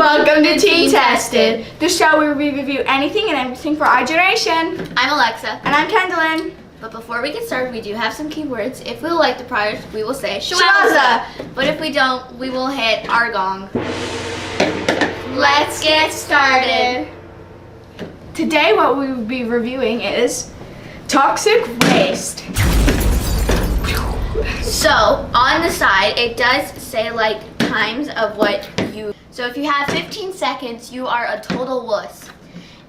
Welcome to Teen Tested, the show where we review anything and everything for our generation. I'm Alexa. And I'm Kendallin. But before we get started, we do have some keywords. If we like the product, we will say Shawowza. But if we don't, we will hit our gong. Let's get started. Today what we will be reviewing is toxic waste. So, on the side, it does say like times of what you... So if you have 15 seconds, you are a total wuss.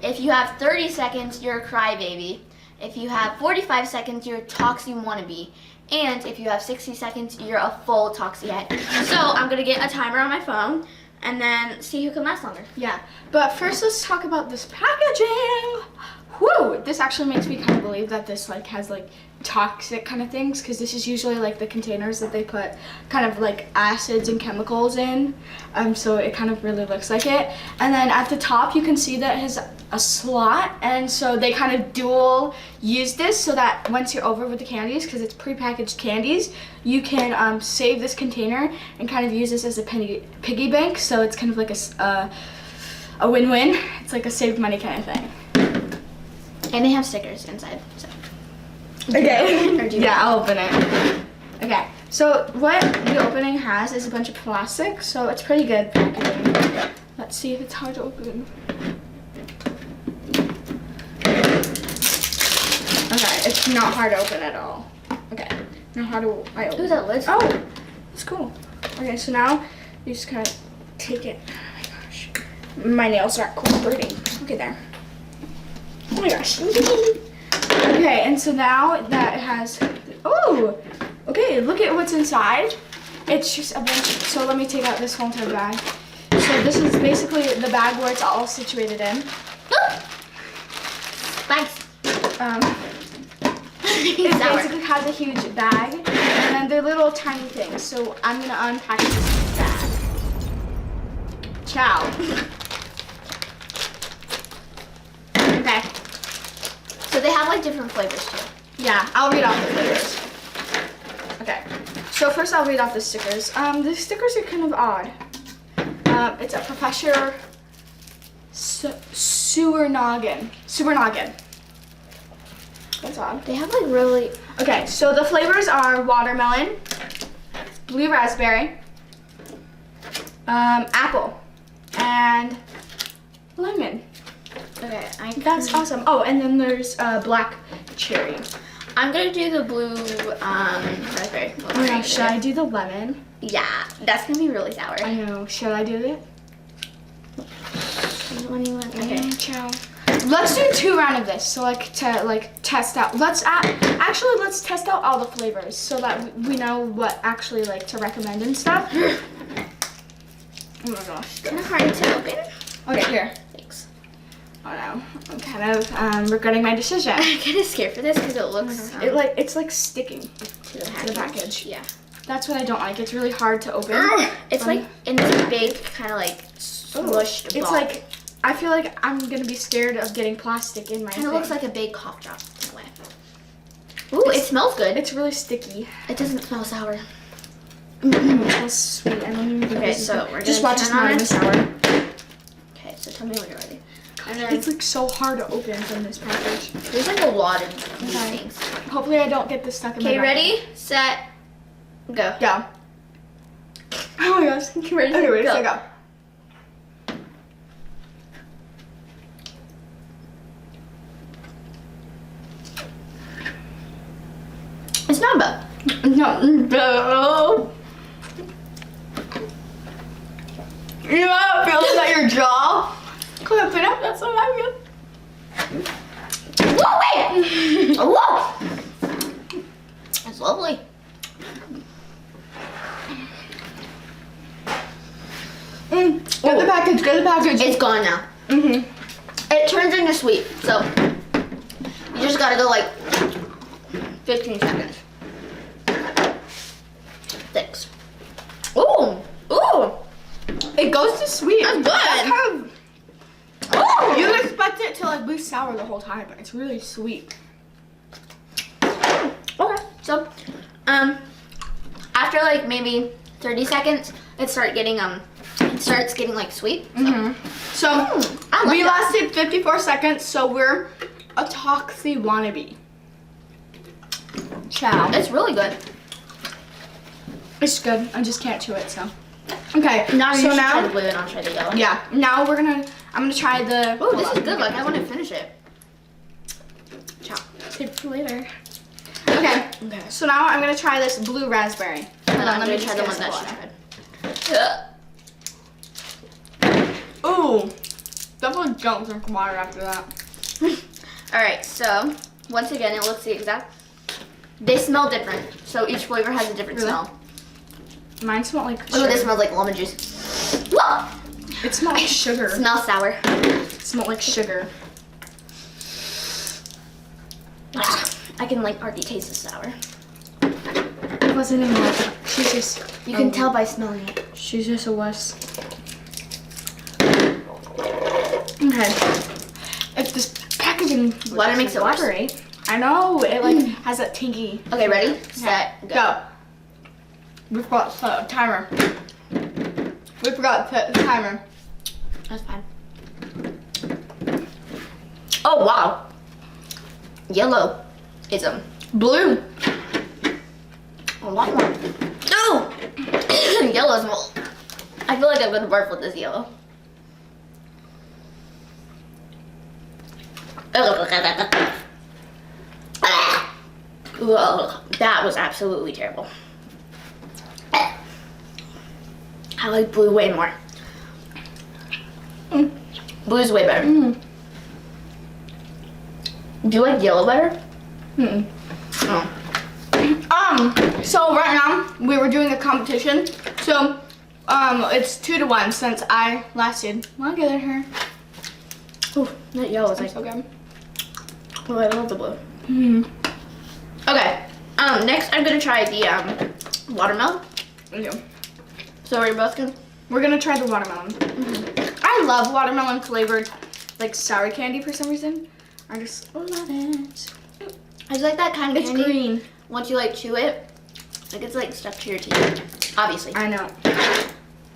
If you have 30 seconds, you're a crybaby. If you have 45 seconds, you're a Toxie Wannabe. And if you have 60 seconds, you're a full Toxie Head. So I'm gonna get a timer on my phone and then see who can last longer. Yeah, but first let's talk about this packaging. Whew, this actually makes me kind of believe that this like has like toxic kind of things, because this is usually like the containers that they put kind of like acids and chemicals in, so it kind of really looks like it. And then at the top you can see that it has a slot, and so they kind of dual use this so that once you're over with the candies, because it's pre-packaged candies, you can save this container and kind of use this as a piggy bank, so it's kind of like a win-win. It's like a saved money kind of thing. And they have stickers inside. So. Okay. Yeah, I'll open it. Okay. So what the opening has is a bunch of plastic, so it's pretty good packaging. Let's see if it's hard to open. Okay, it's not hard to open at all. Okay. Now how do I open? Ooh, that lid's Oh, that's cool. Okay, so now you just kind of take it. Oh my gosh. My nails aren't cooperating. Look at there. Oh my gosh. Okay, and so now that it has, oh, okay, look at what's inside. It's just a bunch, so let me take out this whole entire bag. So this is basically the bag where it's all situated in. Thanks. It basically has a huge bag, and then they're little tiny things. So I'm gonna unpack this bag. Ciao. Okay. So they have like different flavors too. Yeah, I'll read off the flavors. Okay, so first I'll read off the stickers. The stickers are kind of odd. It's a Professor Sewer Noggin. That's odd. They have like really... Okay, so the flavors are watermelon, blue raspberry, apple, and lemon. Okay, That's awesome. Oh, and then there's black cherry. I'm gonna do the blue raspberry. Oh my gosh, should I do the lemon? Yeah, that's gonna be really sour. I know. Should I do it? Okay. Ciao. Let's do 2 rounds of this, so like to like test out. Let's test out all the flavors so that we know what actually like to recommend and stuff. Oh my gosh. It's kind of hard to open. Okay, here. Thanks. Oh no, I'm kind of regretting my decision. I'm kind of scared for this because it looks It's like sticking to the package. Yeah. That's what I don't like. It's really hard to open. It's like in this big kind of like smushed It's ball. like, I feel like I'm gonna be scared of getting plastic in my Kind of thing. looks like a big cough drop in a way. Ooh, it smells good. It's really sticky. It doesn't smell sour. It smells sweet. I don't even think Okay, this is so good. we're Just gonna watch it's turn not on even it. sour. Okay, so tell me when you're ready. And It's like so hard to open from this package. there's like a lot of these Okay. things. Hopefully I don't get this stuck in my Okay, mouth. ready, set, go. Go. Oh my gosh. Okay, ready, Okay, ready, go. set, go. It's not bad. No. You know how it feels at your jaw? Open up, that's what I feel. Whoa, wait! Whoa! It's lovely. Get the package, get the package. It's gone now. It turns into sweet, so you just gotta go like 15 seconds. Thanks. Ooh! Ooh! It goes to sweet. That's good. That's kind of, Ooh! you expect it to like be sour the whole time, but it's really sweet. Okay, so after like maybe 30 seconds, it started getting it starts getting like sweet. So I like we that. lasted 54 seconds, so we're a Toxie Wannabe. Ciao. It's really good. It's good. I just can't chew it, so. Okay. Now you so should now, try the blue and I'll try the yellow. yeah. Now I'm gonna try the. Oh, this is good. Like I want to finish it. Ciao. Save it for later. Okay. Okay. So now I'm gonna try this blue raspberry. And Hold on, I'm let me gonna try just the get one some that she water. tried. Ooh. Definitely don't drink water after that. All right. So once again, it looks the exact. They smell different. So each flavor has a different Really? smell. Mine smelled like Oh, sugar. this smells like lemon juice. Whoa! It smelled like sugar. Smells sour. It smelled like sugar. I can like already taste the sour. It wasn't even like. She's just. You can tell by smelling it. She's just a wuss. Okay. If this packaging Water makes it worse. evaporate, I know it like has that tinky. Okay, ready, set, go. Go. We forgot to set a timer. We forgot to set the timer. That's fine. Oh wow. Yellow is Blue. a lot more. No. Yellow's more. I feel like I'm gonna barf with this yellow. Ugh, that was absolutely terrible. I like blue way more. Blue's way better. Do you like yellow better? Oh. So right now we were doing a competition. So it's 2-1 since I lasted longer than her. Ooh, that yellow is like So good. Oh, I love the blue. Okay. Next I'm gonna try the watermelon. Yeah. So we're both gonna. We're gonna try the watermelon. I love watermelon flavored like sour candy for some reason. I just love it. It's like that kind of It's candy. green. Once you like chew it, like it's like stuck to your teeth. Obviously. I know.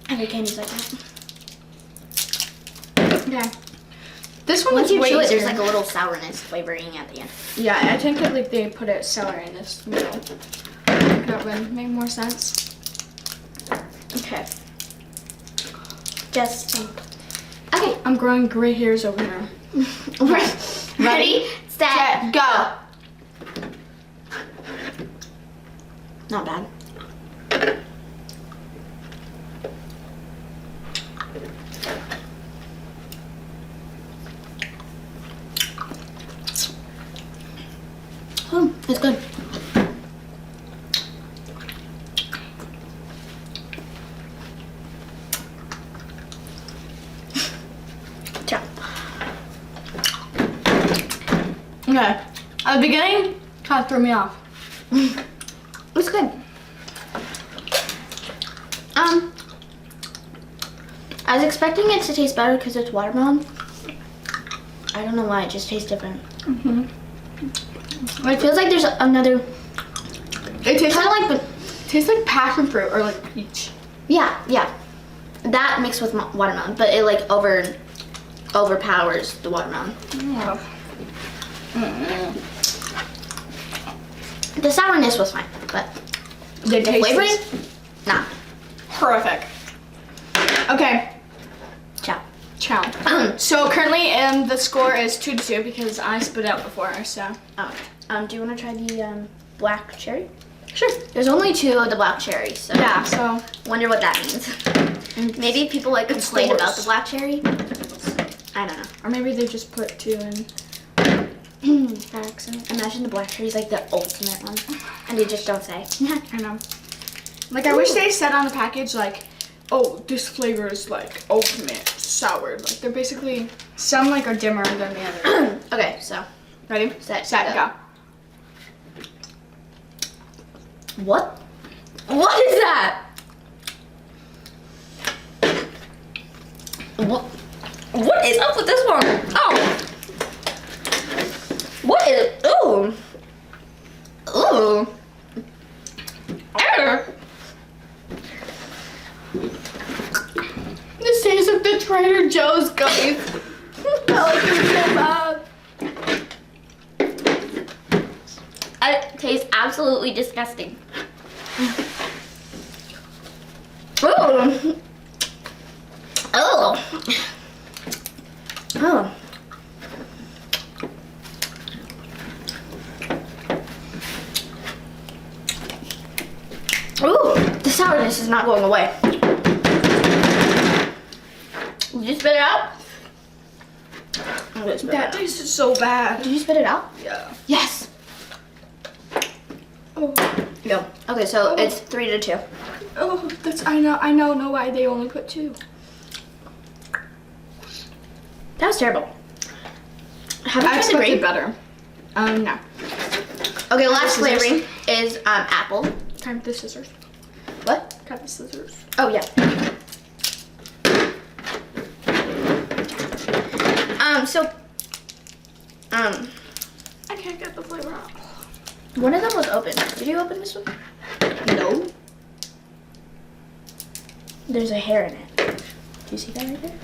Every candy's like that. Okay. This one Once is you way chew it, there's easier. like a little sourness flavoring at the end. Yeah, I think that like they put it sour in this middle. That would make more sense. Okay. Just okay. I'm growing gray hairs over here. Ready, set, go. Not bad. It's good. Ciao. Okay. At the beginning, kind of threw me off. It's good. I was expecting it to taste better because it's watermelon. I don't know why, it just tastes different. It feels like there's another, It tastes kind of like, tastes like passion fruit or like peach. yeah. That mixed with watermelon, but it like overpowers the watermelon. Yeah. The sourness was fine, but The the flavoring, is nah. horrific. Okay. Ciao. Ciao. So currently, the score is 2-2 because I spit out before. So Okay. Do you want to try the black cherry? sure. There's only 2 of the black cherries, so Yeah. So wonder what that means. Maybe people like complain the about worst. the black cherry. I don't know. or maybe they just put 2 in packs. And Imagine the black cherry is like the ultimate one, and they just don't say. I know. Like I wish they said on the package like, oh, this flavor is like ultimate sour. Like they're basically some like are dimmer than the other. Okay, so Ready? Set, Set. go. Go. what? What is that? What is up with this one? Oh. What is it? Ooh. Ooh. Trader Joe's gummies. That looks so bad. It tastes absolutely disgusting. Oh. Oh. Oh. Ooh, the sourness is not going away. Did you spit it out? That tasted so bad. Did you spit it out? Yeah. Yes. Oh. No. Okay, so it's 3-2. Oh, that's I know why they only put 2. That was terrible. Have you I tried the expected grape? better. No. Okay, last Scissors. flavoring is apple. Can I have the scissors? What? Can I have the scissors? Oh yeah. I can't get the flavor out. One of them was open. Did you open this one? No. There's a hair in it. Do you see that right there?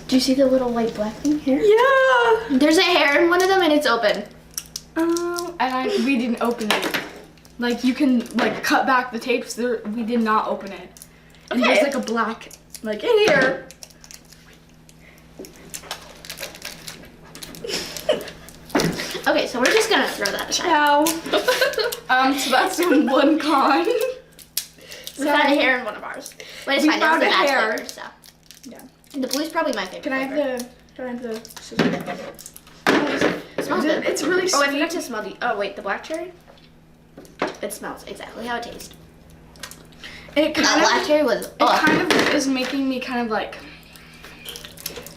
Do you see the little white black thing here? Yeah. There's a hair in one of them and it's open. And we didn't open it. Like you can like cut back the tapes. We did not open it. And Okay. there's like a black like in here. Okay, so we're just gonna throw that aside. Ciao. So that's one con. We found a hair in one of ours. But it's We fine, that was found the a bad hair. flavor, so. Yeah. The blue's probably my favorite Can I flavor. have the scissors? It smells good. It's really Oh, I sweet. forgot to smell the, oh wait, the black cherry? It smells exactly how it tastes. It That kind black of cherry was, it kind of is making me kind of like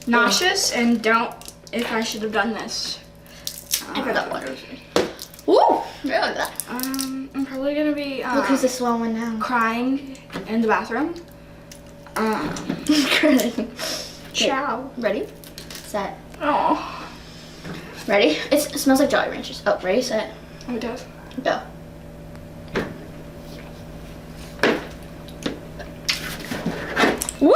nauseous and don't if I should have done this. I forgot what it was. Woo! Really good. I'm probably gonna be Look who's the swell one now. crying in the bathroom. Ciao. Ready? Set. Oh, Ready? It smells like Jolly Ranchers. Oh, ready, set, it does. go. Woo!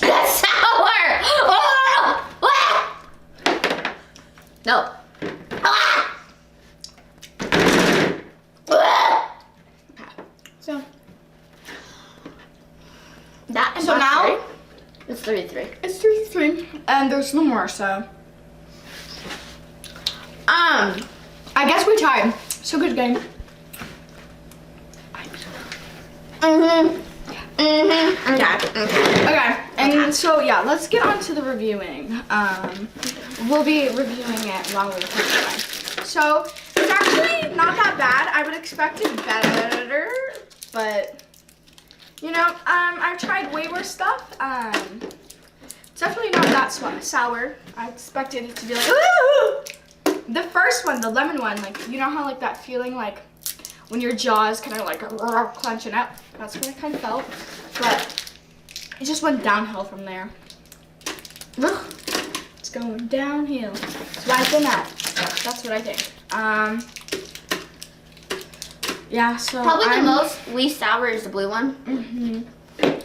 That's sour! Oh! Ah! No. Ah! Ah! So That So now- now it's 3-3. it's 3-3, and there's no more. So I guess we tied. So good game. Okay, and so yeah, let's get on to the reviewing. We'll be reviewing it while we're playing. So it's actually not that bad. I would expect it better, but you know, I've tried way worse stuff. It's definitely not that sour. I expected it to be like the first one, the lemon one. Like you know how like that feeling like when your jaws kind of like clenching up. That's what I kind of felt, but it just went downhill from there. It's going downhill. It's wiping out. That's what I think. Yeah, so Probably I'm, the most least sour is the blue one.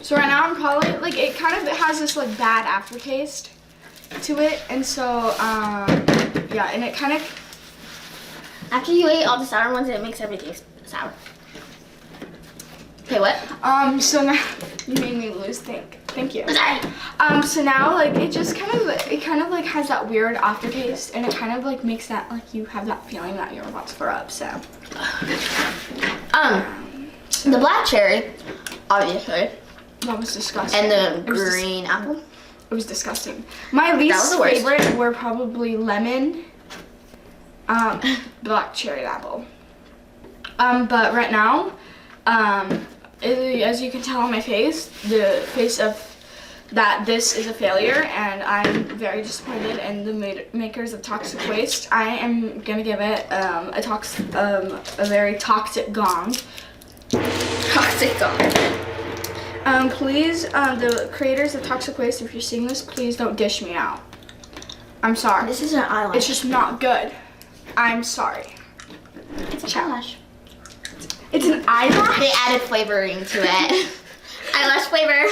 So right now I'm probably like it kind of has this like bad aftertaste to it, and so yeah, and it kind of After you ate all the sour ones, it makes everything sour. Okay, what? so now you made me lose. Thank you. Sorry. So now like it kind of like has that weird aftertaste, and it kind of like makes that like you have that feeling that you're about to throw up. So The black cherry, obviously, that was disgusting. and the It was dis- green apple. It was disgusting. My was least the worst. favorite were probably lemon, black cherry apple. But right now, as you can tell on my face, the face of that this is a failure, and I'm very disappointed in the makers of Toxic Waste. I am gonna give it a very toxic gong. Toxic Gong. Please, the creators of Toxic Waste, if you're seeing this, please don't dish me out. I'm sorry. This is an eyelash. It's just not good. I'm sorry. It's an eyelash. It's an eyelash? They added flavoring to it. Eyelash flavor.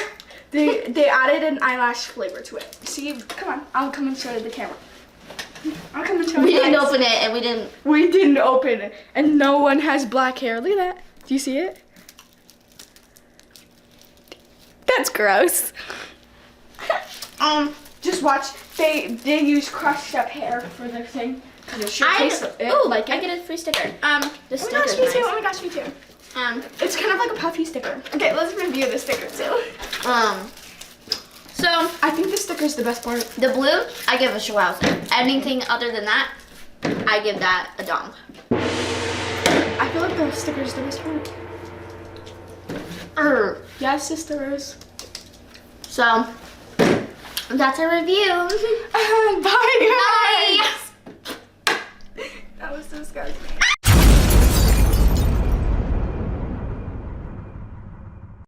They added an eyelash flavor to it. See, come on, I'll come and show you the camera. I'll come and show you. We didn't guys. open it and we didn't. We didn't open it, and no one has black hair. Look at that. Do you see it? That's gross. Just watch. They use crushed up hair for their thing. Cause it sure tastes like it. I get a free sticker. The Oh my sticker's gosh, me nice. too. Oh my gosh, me too. It's kind of like a puffy sticker. Okay, let's review the sticker too. So I think the sticker's the best part. the blue, I give a Shawowza. Anything other than that, I give that a dong. I feel like the sticker's the best part. Yes, Sister Rose. So that's our review. Bye, guys.